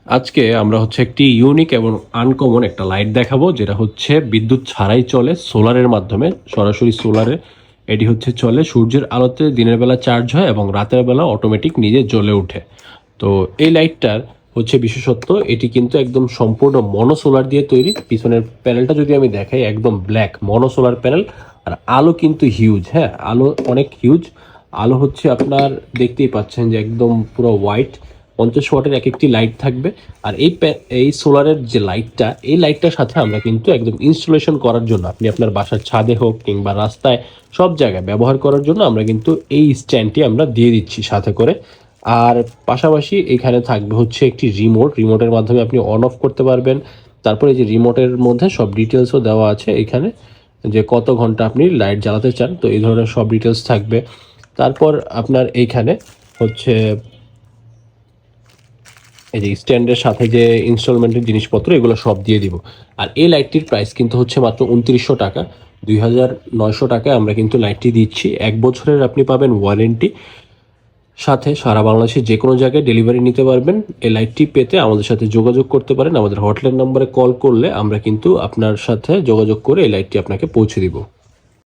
আজকে আমরা হচ্ছে একটি ইউনিক এবং আনকমন একটা লাইট দেখাবো, যেটা হচ্ছে বিদ্যুৎ ছাড়াই চলে, সোলারের মাধ্যমে, সরাসরি সোলারে এটি হচ্ছে চলে। সূর্যের আলোতে দিনের বেলা চার্জ হয় এবং রাতের বেলা অটোমেটিক নিজে জ্বলে ওঠে। তো এই লাইটটার হচ্ছে বিশেষত্ব, এটি কিন্তু একদম সম্পূর্ণ মনো সোলার দিয়ে তৈরি। পিছনের প্যানেলটা যদি আমি দেখাই, একদম ব্ল্যাক মনো সোলার প্যানেল। আর আলো কিন্তু হিউজ, হ্যাঁ আলো অনেক হিউজ। আলো হচ্ছে আপনার দেখতেই পাচ্ছেন যে একদম পুরো হোয়াইট। 50 ওয়াটের এক একটি লাইট থাকবে। আর এই সোলারের যে লাইটটা, এই লাইটটার সাথে আমরা কিন্তু একদম ইনস্টলেশন করার জন্য, আপনি আপনার বাসার ছাদে হোক কিংবা রাস্তায়, সব জায়গায় ব্যবহার করার জন্য আমরা কিন্তু এই স্ট্যান্ডটি আমরা দিয়ে দিচ্ছি সাথে করে। আর পাশাপাশি এখানে থাকবে হচ্ছে একটি রিমোটের মাধ্যমে আপনি অন অফ করতে পারবেন। তারপরে যে রিমোটের মধ্যে সব ডিটেলসও দেওয়া আছে এখানে, যে কত ঘন্টা আপনি লাইট জ্বালাতে চান, তো এই ধরনের সব ডিটেলস থাকবে। তারপর আপনার এইখানে হচ্ছে এই যে স্ট্যান্ডের সাথে যে ইনস্টলমেন্টের জিনিসপত্র, এগুলো সব দিয়ে দিব। আর এই লাইটটির প্রাইস কিন্তু হচ্ছে মাত্র 2900 টাকা। 2900 টাকায় আমরা কিন্তু লাইটটি দিচ্ছি। 1 বছরের আপনি পাবেন ওয়ারেন্টি, সাথে সারা বাংলাদেশে যে কোনো জায়গায় ডেলিভারি নিতে পারবেন। এই লাইটটি পেতে আমাদের সাথে যোগাযোগ করতে পারেন। আমাদের হটলাইন নম্বরে কল করলে আমরা কিন্তু আপনার সাথে যোগাযোগ করে এই লাইটটি আপনাকে পৌঁছে দিব।